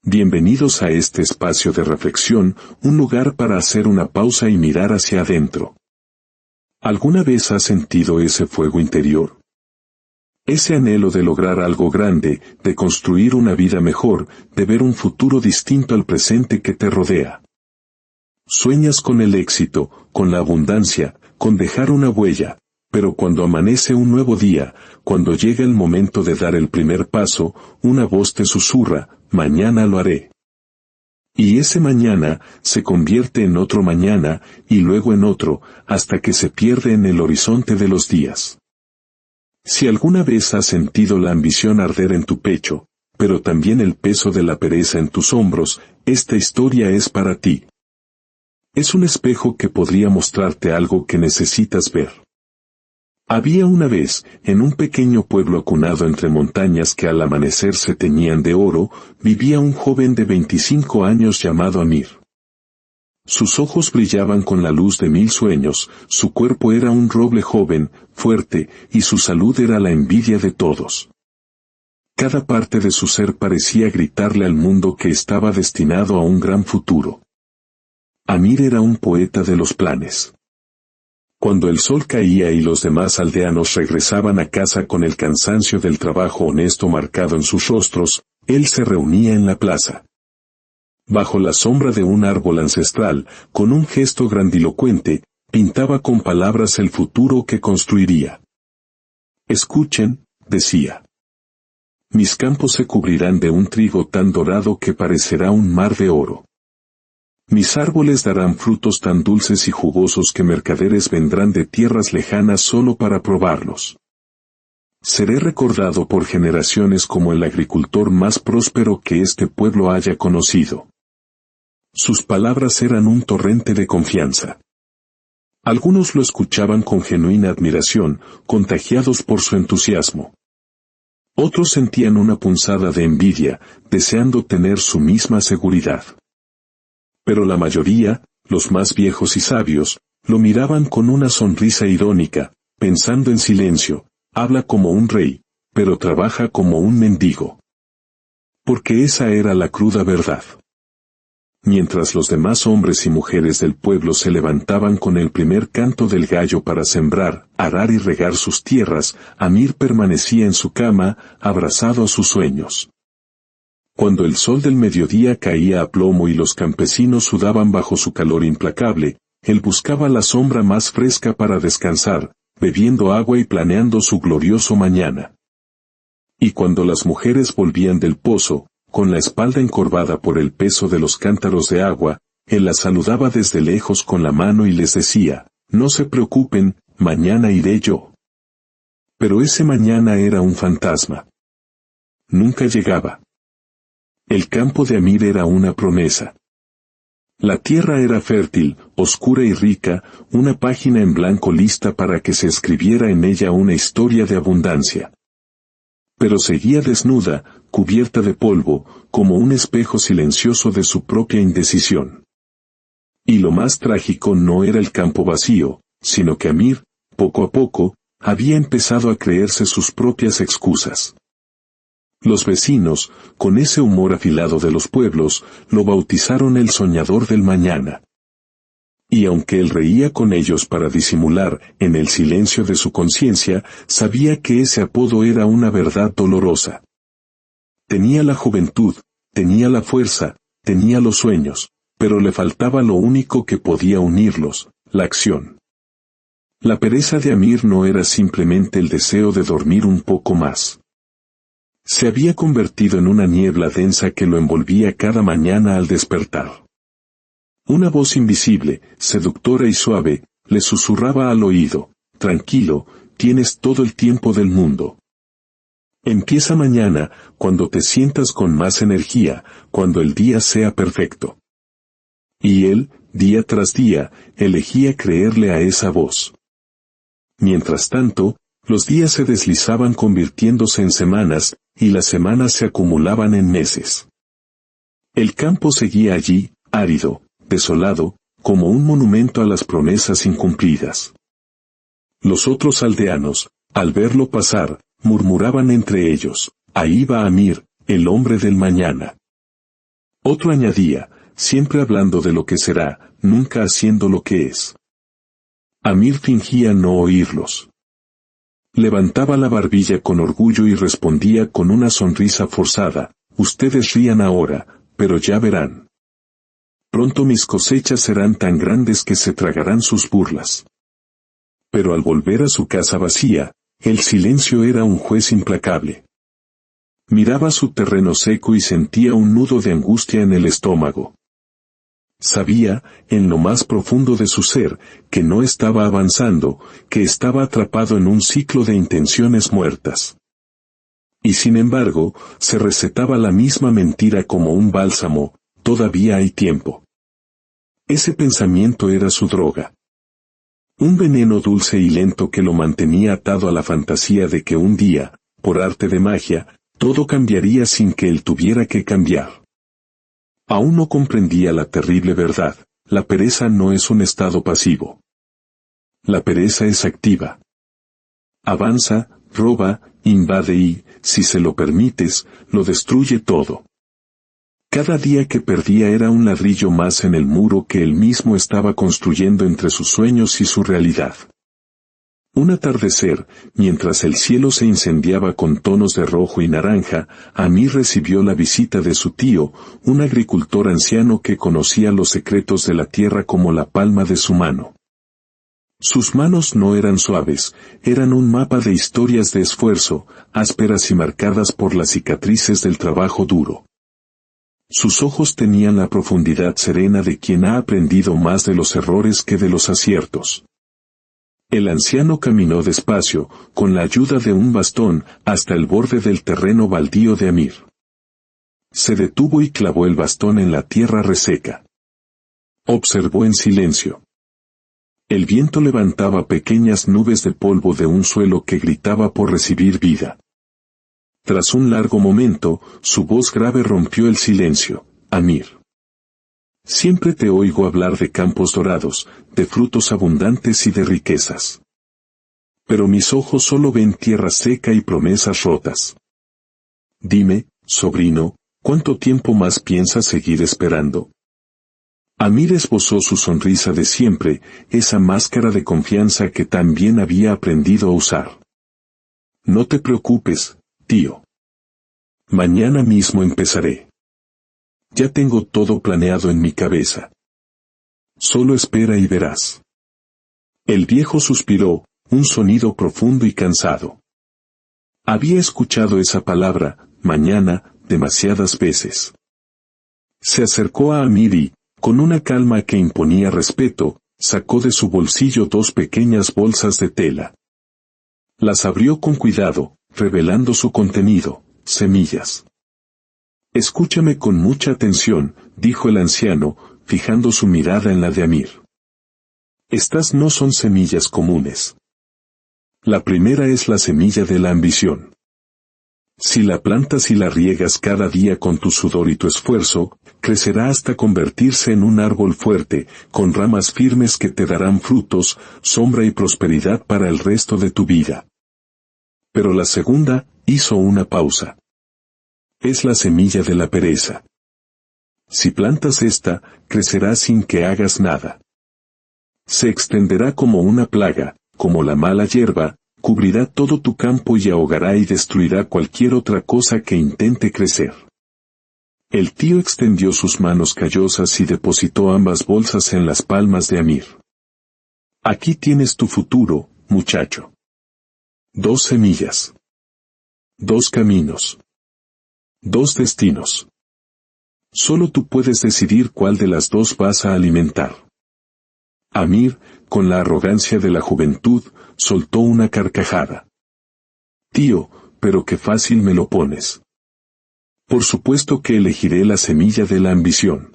Bienvenidos a este espacio de reflexión, un lugar para hacer una pausa y mirar hacia adentro. ¿Alguna vez has sentido ese fuego interior? Ese anhelo de lograr algo grande, de construir una vida mejor, de ver un futuro distinto al presente que te rodea. Sueñas con el éxito, con la abundancia, con dejar una huella, pero cuando amanece un nuevo día, cuando llega el momento de dar el primer paso, una voz te susurra, mañana lo haré. Y ese mañana se convierte en otro mañana, y luego en otro, hasta que se pierde en el horizonte de los días. Si alguna vez has sentido la ambición arder en tu pecho, pero también el peso de la pereza en tus hombros, esta historia es para ti. Es un espejo que podría mostrarte algo que necesitas ver. Había una vez, en un pequeño pueblo acunado entre montañas que al amanecer se teñían de oro, vivía un joven de 25 años llamado Amir. Sus ojos brillaban con la luz de 1000 sueños, su cuerpo era un roble joven, fuerte, y su salud era la envidia de todos. Cada parte de su ser parecía gritarle al mundo que estaba destinado a un gran futuro. Amir era un poeta de los planes. Cuando el sol caía y los demás aldeanos regresaban a casa con el cansancio del trabajo honesto marcado en sus rostros, él se reunía en la plaza. Bajo la sombra de un árbol ancestral, con un gesto grandilocuente, pintaba con palabras el futuro que construiría. Escuchen, decía. Mis campos se cubrirán de un trigo tan dorado que parecerá un mar de oro. Mis árboles darán frutos tan dulces y jugosos que mercaderes vendrán de tierras lejanas solo para probarlos. Seré recordado por generaciones como el agricultor más próspero que este pueblo haya conocido. Sus palabras eran un torrente de confianza. Algunos lo escuchaban con genuina admiración, contagiados por su entusiasmo. Otros sentían una punzada de envidia, deseando tener su misma seguridad. Pero la mayoría, los más viejos y sabios, lo miraban con una sonrisa irónica, pensando en silencio, habla como un rey, pero trabaja como un mendigo. Porque esa era la cruda verdad. Mientras los demás hombres y mujeres del pueblo se levantaban con el primer canto del gallo para sembrar, arar y regar sus tierras, Amir permanecía en su cama, abrazado a sus sueños. Cuando el sol del mediodía caía a plomo y los campesinos sudaban bajo su calor implacable, él buscaba la sombra más fresca para descansar, bebiendo agua y planeando su glorioso mañana. Y cuando las mujeres volvían del pozo, con la espalda encorvada por el peso de los cántaros de agua, él las saludaba desde lejos con la mano y les decía, no se preocupen, mañana iré yo. Pero ese mañana era un fantasma. Nunca llegaba. El campo de Amir era una promesa. La tierra era fértil, oscura y rica, una página en blanco lista para que se escribiera en ella una historia de abundancia. Pero seguía desnuda, cubierta de polvo, como un espejo silencioso de su propia indecisión. Y lo más trágico no era el campo vacío, sino que Amir, poco a poco, había empezado a creerse sus propias excusas. Los vecinos, con ese humor afilado de los pueblos, lo bautizaron el soñador del mañana. Y aunque él reía con ellos para disimular, en el silencio de su conciencia, sabía que ese apodo era una verdad dolorosa. Tenía la juventud, tenía la fuerza, tenía los sueños, pero le faltaba lo único que podía unirlos, la acción. La pereza de Amir no era simplemente el deseo de dormir un poco más. Se había convertido en una niebla densa que lo envolvía cada mañana al despertar. Una voz invisible, seductora y suave, le susurraba al oído, tranquilo, tienes todo el tiempo del mundo. Empieza mañana, cuando te sientas con más energía, cuando el día sea perfecto. Y él, día tras día, elegía creerle a esa voz. Mientras tanto, los días se deslizaban convirtiéndose en semanas, y las semanas se acumulaban en meses. El campo seguía allí, árido, desolado, como un monumento a las promesas incumplidas. Los otros aldeanos, al verlo pasar, murmuraban entre ellos, ahí va Amir, el hombre del mañana. Otro añadía, siempre hablando de lo que será, nunca haciendo lo que es. Amir fingía no oírlos. Levantaba la barbilla con orgullo y respondía con una sonrisa forzada, ustedes rían ahora, pero ya verán. Pronto mis cosechas serán tan grandes que se tragarán sus burlas. Pero al volver a su casa vacía, el silencio era un juez implacable. Miraba su terreno seco y sentía un nudo de angustia en el estómago. Sabía, en lo más profundo de su ser, que no estaba avanzando, que estaba atrapado en un ciclo de intenciones muertas. Y sin embargo, se recetaba la misma mentira como un bálsamo, todavía hay tiempo. Ese pensamiento era su droga. Un veneno dulce y lento que lo mantenía atado a la fantasía de que un día, por arte de magia, todo cambiaría sin que él tuviera que cambiar. Aún no comprendía la terrible verdad, la pereza no es un estado pasivo. La pereza es activa. Avanza, roba, invade y, si se lo permites, lo destruye todo. Cada día que perdía era un ladrillo más en el muro que él mismo estaba construyendo entre sus sueños y su realidad. Un atardecer, mientras el cielo se incendiaba con tonos de rojo y naranja, Amir recibió la visita de su tío, un agricultor anciano que conocía los secretos de la tierra como la palma de su mano. Sus manos no eran suaves, eran un mapa de historias de esfuerzo, ásperas y marcadas por las cicatrices del trabajo duro. Sus ojos tenían la profundidad serena de quien ha aprendido más de los errores que de los aciertos. El anciano caminó despacio, con la ayuda de un bastón, hasta el borde del terreno baldío de Amir. Se detuvo y clavó el bastón en la tierra reseca. Observó en silencio. El viento levantaba pequeñas nubes de polvo de un suelo que gritaba por recibir vida. Tras un largo momento, su voz grave rompió el silencio. Amir. Siempre te oigo hablar de campos dorados, de frutos abundantes y de riquezas. Pero mis ojos solo ven tierra seca y promesas rotas. Dime, sobrino, ¿cuánto tiempo más piensas seguir esperando? Amir esbozó su sonrisa de siempre, esa máscara de confianza que tan bien había aprendido a usar. No te preocupes, tío. Mañana mismo empezaré. Ya tengo todo planeado en mi cabeza. Solo espera y verás. El viejo suspiró, un sonido profundo y cansado. Había escuchado esa palabra, mañana, demasiadas veces. Se acercó a Amir y, con una calma que imponía respeto, sacó de su bolsillo dos pequeñas bolsas de tela. Las abrió con cuidado, revelando su contenido, semillas. Escúchame con mucha atención, dijo el anciano, fijando su mirada en la de Amir. Estas no son semillas comunes. La primera es la semilla de la ambición. Si la plantas y la riegas cada día con tu sudor y tu esfuerzo, crecerá hasta convertirse en un árbol fuerte, con ramas firmes que te darán frutos, sombra y prosperidad para el resto de tu vida. Pero la segunda, hizo una pausa. Es la semilla de la pereza. Si plantas esta, crecerá sin que hagas nada. Se extenderá como una plaga, como la mala hierba, cubrirá todo tu campo y ahogará y destruirá cualquier otra cosa que intente crecer. El tío extendió sus manos callosas y depositó ambas bolsas en las palmas de Amir. Aquí tienes tu futuro, muchacho. 2 semillas. 2 caminos. 2 destinos. Solo tú puedes decidir cuál de las dos vas a alimentar. Amir, con la arrogancia de la juventud, soltó una carcajada. Tío, pero qué fácil me lo pones. Por supuesto que elegiré la semilla de la ambición.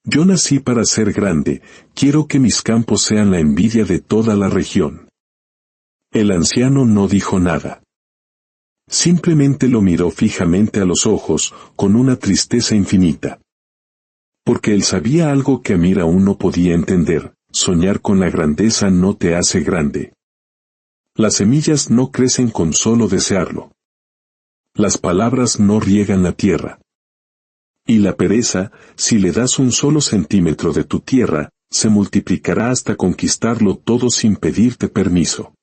Yo nací para ser grande, quiero que mis campos sean la envidia de toda la región. El anciano no dijo nada. Simplemente lo miró fijamente a los ojos, con una tristeza infinita. Porque él sabía algo que Amir aún no podía entender, soñar con la grandeza no te hace grande. Las semillas no crecen con solo desearlo. Las palabras no riegan la tierra. Y la pereza, si le das un solo centímetro de tu tierra, se multiplicará hasta conquistarlo todo sin pedirte permiso.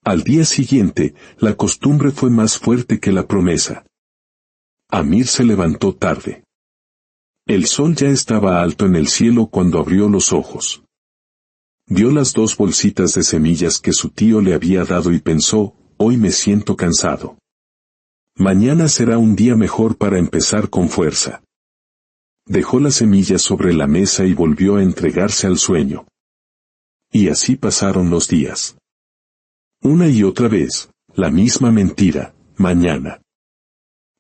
Al día siguiente, la costumbre fue más fuerte que la promesa. Amir se levantó tarde. El sol ya estaba alto en el cielo cuando abrió los ojos. Vio las 2 bolsitas de semillas que su tío le había dado y pensó, hoy me siento cansado. Mañana será un día mejor para empezar con fuerza. Dejó las semillas sobre la mesa y volvió a entregarse al sueño. Y así pasaron los días. Una y otra vez, la misma mentira, mañana.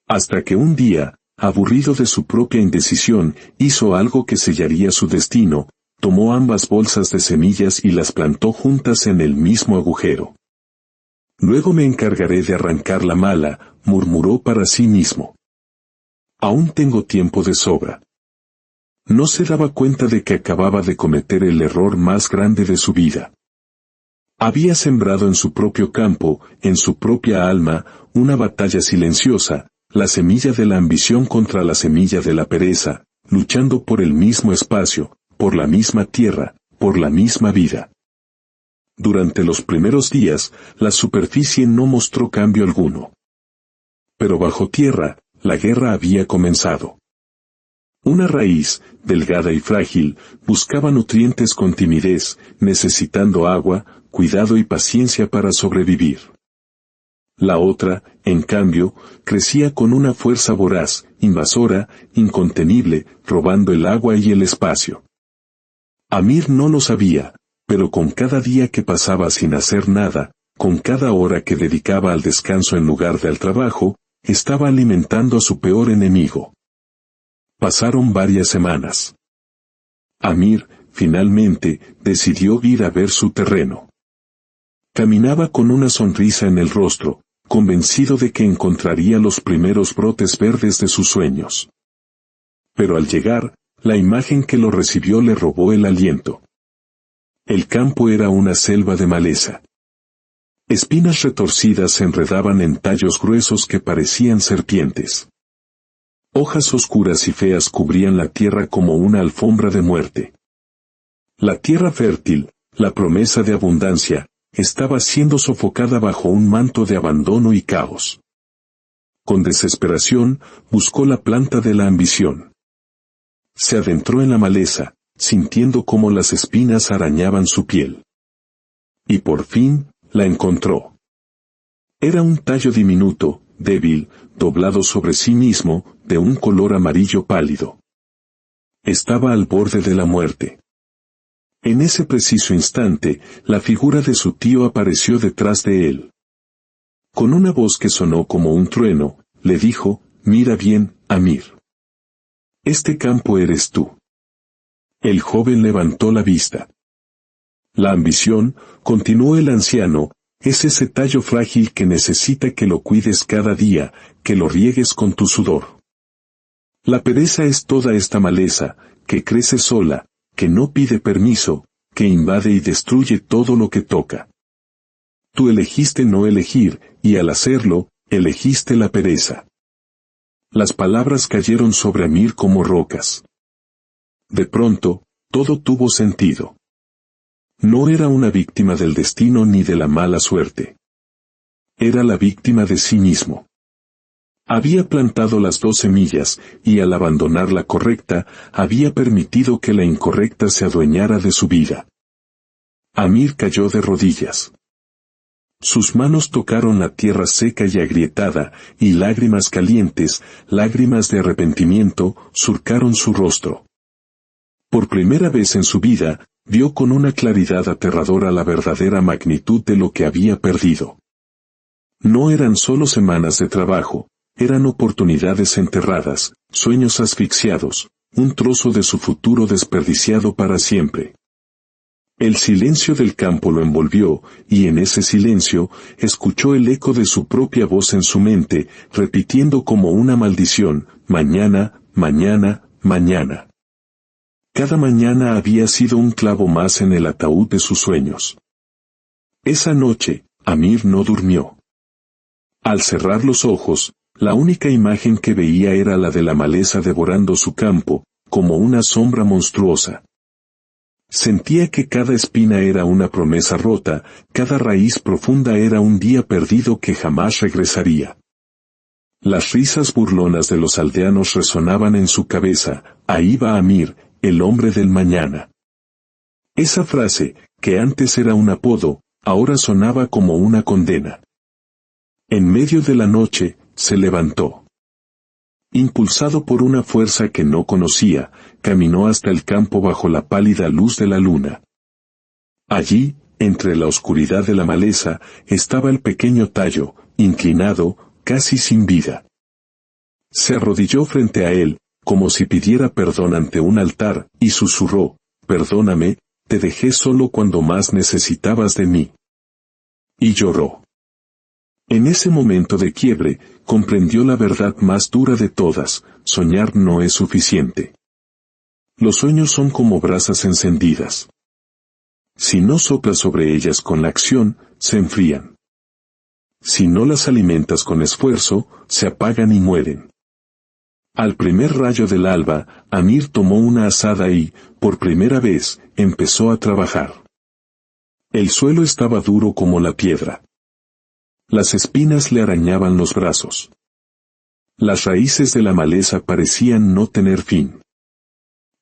Hasta que un día, aburrido de su propia indecisión, hizo algo que sellaría su destino, tomó ambas bolsas de semillas y las plantó juntas en el mismo agujero. Luego me encargaré de arrancar la mala, murmuró para sí mismo. Aún tengo tiempo de sobra. No se daba cuenta de que acababa de cometer el error más grande de su vida. Había sembrado en su propio campo, en su propia alma, una batalla silenciosa, la semilla de la ambición contra la semilla de la pereza, luchando por el mismo espacio, por la misma tierra, por la misma vida. Durante los primeros días, la superficie no mostró cambio alguno. Pero bajo tierra, la guerra había comenzado. Una raíz, delgada y frágil, buscaba nutrientes con timidez, necesitando agua, cuidado y paciencia para sobrevivir. La otra, en cambio, crecía con una fuerza voraz, invasora, incontenible, robando el agua y el espacio. Amir no lo sabía, pero con cada día que pasaba sin hacer nada, con cada hora que dedicaba al descanso en lugar del trabajo, estaba alimentando a su peor enemigo. Pasaron varias semanas. Amir, finalmente, decidió ir a ver su terreno. Caminaba con una sonrisa en el rostro, convencido de que encontraría los primeros brotes verdes de sus sueños. Pero al llegar, la imagen que lo recibió le robó el aliento. El campo era una selva de maleza. Espinas retorcidas se enredaban en tallos gruesos que parecían serpientes. Hojas oscuras y feas cubrían la tierra como una alfombra de muerte. La tierra fértil, la promesa de abundancia, estaba siendo sofocada bajo un manto de abandono y caos. Con desesperación, buscó la planta de la ambición. Se adentró en la maleza, sintiendo cómo las espinas arañaban su piel. Y por fin, la encontró. Era un tallo diminuto, débil, doblado sobre sí mismo, de un color amarillo pálido. Estaba al borde de la muerte. En ese preciso instante, la figura de su tío apareció detrás de él. Con una voz que sonó como un trueno, le dijo, «Mira bien, Amir. Este campo eres tú». El joven levantó la vista. La ambición, continuó el anciano, es ese tallo frágil que necesita que lo cuides cada día, que lo riegues con tu sudor. La pereza es toda esta maleza, que crece sola, que no pide permiso, que invade y destruye todo lo que toca. Tú elegiste no elegir, y al hacerlo, elegiste la pereza. Las palabras cayeron sobre Amir como rocas. De pronto, todo tuvo sentido. No era una víctima del destino ni de la mala suerte. Era la víctima de sí mismo. Había plantado las 2 semillas, y al abandonar la correcta, había permitido que la incorrecta se adueñara de su vida. Amir cayó de rodillas. Sus manos tocaron la tierra seca y agrietada, y lágrimas calientes, lágrimas de arrepentimiento, surcaron su rostro. Por primera vez en su vida, vio con una claridad aterradora la verdadera magnitud de lo que había perdido. No eran solo semanas de trabajo, eran oportunidades enterradas, sueños asfixiados, un trozo de su futuro desperdiciado para siempre. El silencio del campo lo envolvió, y en ese silencio, escuchó el eco de su propia voz en su mente, repitiendo como una maldición, mañana, mañana, mañana. Cada mañana había sido un clavo más en el ataúd de sus sueños. Esa noche, Amir no durmió. Al cerrar los ojos, La única imagen que veía era la de la maleza devorando su campo, como una sombra monstruosa. Sentía que cada espina era una promesa rota, cada raíz profunda era un día perdido que jamás regresaría. Las risas burlonas de los aldeanos resonaban en su cabeza: ahí va Amir, el hombre del mañana. Esa frase, que antes era un apodo, ahora sonaba como una condena. En medio de la noche, se levantó. Impulsado por una fuerza que no conocía, caminó hasta el campo bajo la pálida luz de la luna. Allí, entre la oscuridad de la maleza, estaba el pequeño tallo, inclinado, casi sin vida. Se arrodilló frente a él, como si pidiera perdón ante un altar, y susurró: «Perdóname, te dejé solo cuando más necesitabas de mí». Y lloró. En ese momento de quiebre, comprendió la verdad más dura de todas: soñar no es suficiente. Los sueños son como brasas encendidas. Si no soplas sobre ellas con la acción, se enfrían. Si no las alimentas con esfuerzo, se apagan y mueren. Al primer rayo del alba, Amir tomó una azada y, por primera vez, empezó a trabajar. El suelo estaba duro como la piedra. Las espinas le arañaban los brazos. Las raíces de la maleza parecían no tener fin.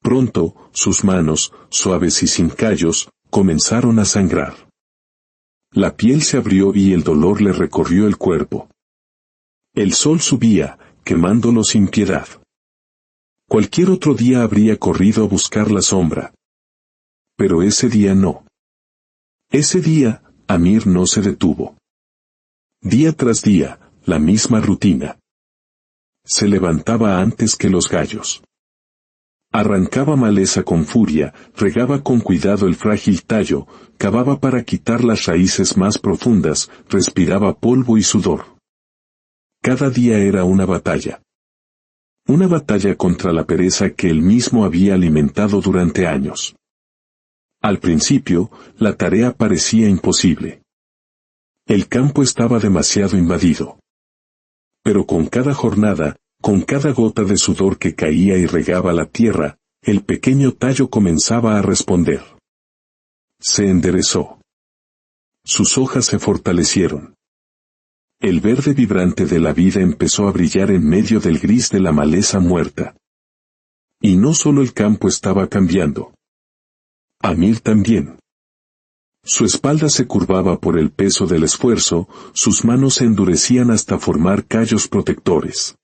Pronto, sus manos, suaves y sin callos, comenzaron a sangrar. La piel se abrió y el dolor le recorrió el cuerpo. El sol subía, quemándolo sin piedad. Cualquier otro día habría corrido a buscar la sombra. Pero ese día no. Ese día, Amir no se detuvo. Día tras día, la misma rutina. Se levantaba antes que los gallos. Arrancaba maleza con furia, regaba con cuidado el frágil tallo, cavaba para quitar las raíces más profundas, respiraba polvo y sudor. Cada día era una batalla. Una batalla contra la pereza que él mismo había alimentado durante años. Al principio, la tarea parecía imposible. El campo estaba demasiado invadido. Pero con cada jornada, con cada gota de sudor que caía y regaba la tierra, el pequeño tallo comenzaba a responder. Se enderezó. Sus hojas se fortalecieron. El verde vibrante de la vida empezó a brillar en medio del gris de la maleza muerta. Y no solo el campo estaba cambiando. Amir también. Su espalda se curvaba por el peso del esfuerzo, sus manos se endurecían hasta formar callos protectores.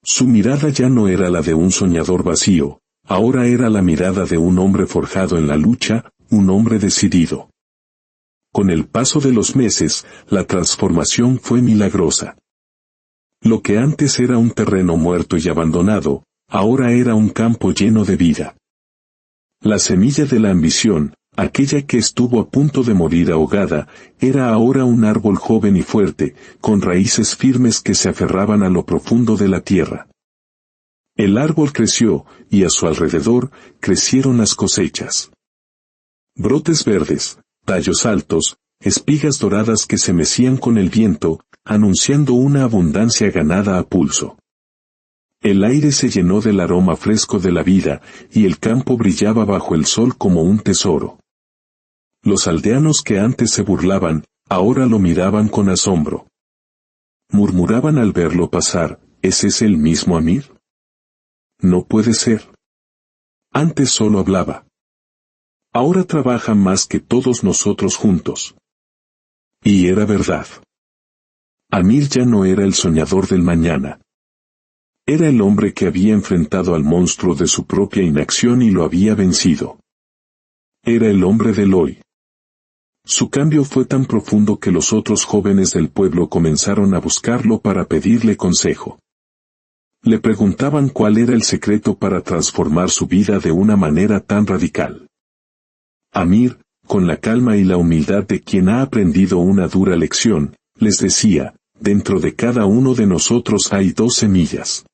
Su mirada ya no era la de un soñador vacío, ahora era la mirada de un hombre forjado en la lucha, un hombre decidido. Con el paso de los meses, la transformación fue milagrosa. Lo que antes era un terreno muerto y abandonado, ahora era un campo lleno de vida. La semilla de la ambición, aquella que estuvo a punto de morir ahogada, era ahora un árbol joven y fuerte, con raíces firmes que se aferraban a lo profundo de la tierra. El árbol creció, y a su alrededor, crecieron las cosechas. Brotes verdes, tallos altos, espigas doradas que se mecían con el viento, anunciando una abundancia ganada a pulso. El aire se llenó del aroma fresco de la vida, y el campo brillaba bajo el sol como un tesoro. Los aldeanos que antes se burlaban, ahora lo miraban con asombro. Murmuraban al verlo pasar: ¿es ese el mismo Amir? No puede ser. Antes solo hablaba. Ahora trabaja más que todos nosotros juntos. Y era verdad. Amir ya no era el soñador del mañana. Era el hombre que había enfrentado al monstruo de su propia inacción y lo había vencido. Era el hombre del hoy. Su cambio fue tan profundo que los otros jóvenes del pueblo comenzaron a buscarlo para pedirle consejo. Le preguntaban cuál era el secreto para transformar su vida de una manera tan radical. Amir, con la calma y la humildad de quien ha aprendido una dura lección, les decía: dentro de cada uno de nosotros hay dos semillas.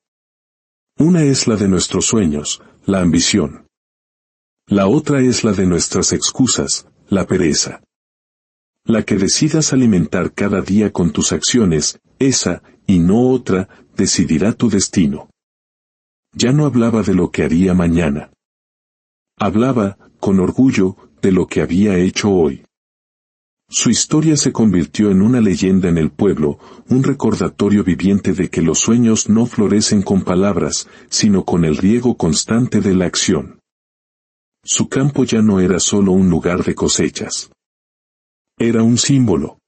Una es la de nuestros sueños, la ambición. La otra es la de nuestras excusas, la pereza. La que decidas alimentar cada día con tus acciones, esa y no otra, decidirá tu destino. Ya no hablaba de lo que haría mañana. Hablaba, con orgullo, de lo que había hecho hoy. Su historia se convirtió en una leyenda en el pueblo, un recordatorio viviente de que los sueños no florecen con palabras, sino con el riego constante de la acción. Su campo ya no era solo un lugar de cosechas. Era un símbolo.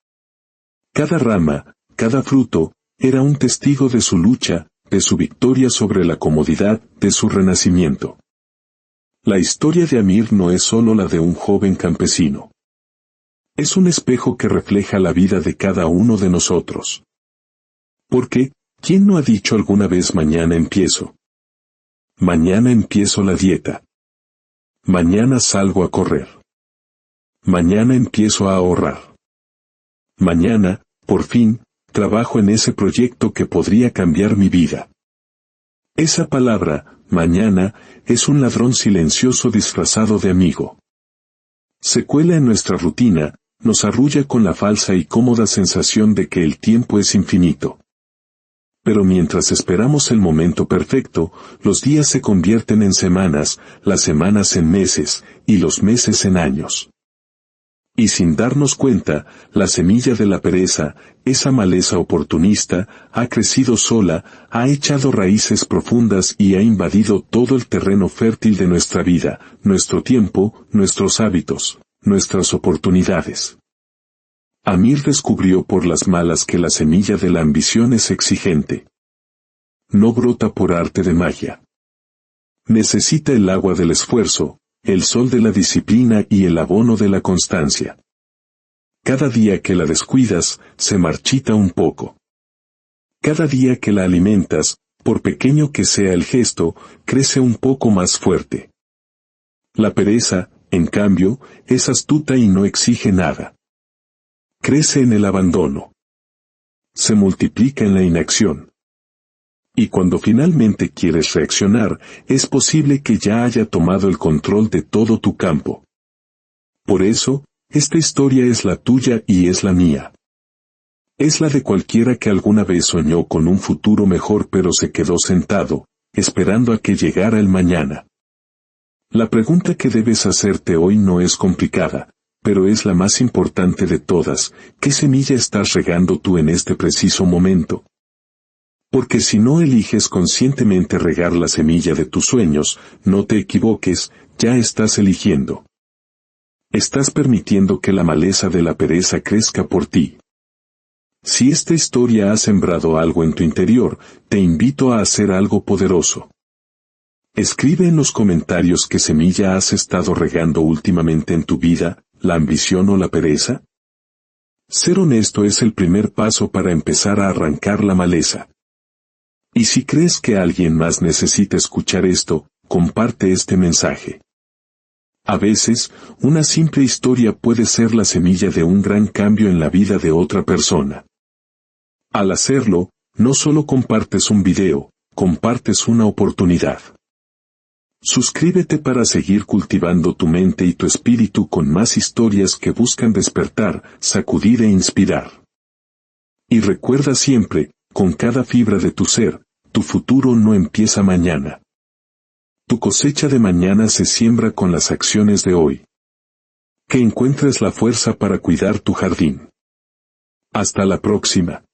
Cada rama, cada fruto, era un testigo de su lucha, de su victoria sobre la comodidad, de su renacimiento. La historia de Amir no es solo la de un joven campesino. Es un espejo que refleja la vida de cada uno de nosotros. Porque, ¿quién no ha dicho alguna vez mañana empiezo? Mañana empiezo la dieta. Mañana salgo a correr. Mañana empiezo a ahorrar. Mañana, por fin, trabajo en ese proyecto que podría cambiar mi vida. Esa palabra, mañana, es un ladrón silencioso disfrazado de amigo. Se cuela en nuestra rutina, nos arrulla con la falsa y cómoda sensación de que el tiempo es infinito. Pero mientras esperamos el momento perfecto, los días se convierten en semanas, las semanas en meses, y los meses en años. Y sin darnos cuenta, la semilla de la pereza, esa maleza oportunista, ha crecido sola, ha echado raíces profundas y ha invadido todo el terreno fértil de nuestra vida, nuestro tiempo, nuestros hábitos, nuestras oportunidades. Amir descubrió por las malas que la semilla de la ambición es exigente. No brota por arte de magia. Necesita el agua del esfuerzo, el sol de la disciplina y el abono de la constancia. Cada día que la descuidas, se marchita un poco. Cada día que la alimentas, por pequeño que sea el gesto, crece un poco más fuerte. La pereza, en cambio, es astuta y no exige nada. Crece en el abandono. Se multiplica en la inacción. Y cuando finalmente quieres reaccionar, es posible que ya haya tomado el control de todo tu campo. Por eso, esta historia es la tuya y es la mía. Es la de cualquiera que alguna vez soñó con un futuro mejor pero se quedó sentado, esperando a que llegara el mañana. La pregunta que debes hacerte hoy no es complicada, pero es la más importante de todas: ¿qué semilla estás regando tú en este preciso momento? Porque si no eliges conscientemente regar la semilla de tus sueños, no te equivoques, ya estás eligiendo. Estás permitiendo que la maleza de la pereza crezca por ti. Si esta historia ha sembrado algo en tu interior, te invito a hacer algo poderoso. Escribe en los comentarios qué semilla has estado regando últimamente en tu vida, la ambición o la pereza. Ser honesto es el primer paso para empezar a arrancar la maleza. Y si crees que alguien más necesita escuchar esto, comparte este mensaje. A veces, una simple historia puede ser la semilla de un gran cambio en la vida de otra persona. Al hacerlo, no solo compartes un video, compartes una oportunidad. Suscríbete para seguir cultivando tu mente y tu espíritu con más historias que buscan despertar, sacudir e inspirar. Y recuerda siempre, con cada fibra de tu ser, tu futuro no empieza mañana. Tu cosecha de mañana se siembra con las acciones de hoy. Que encuentres la fuerza para cuidar tu jardín. Hasta la próxima.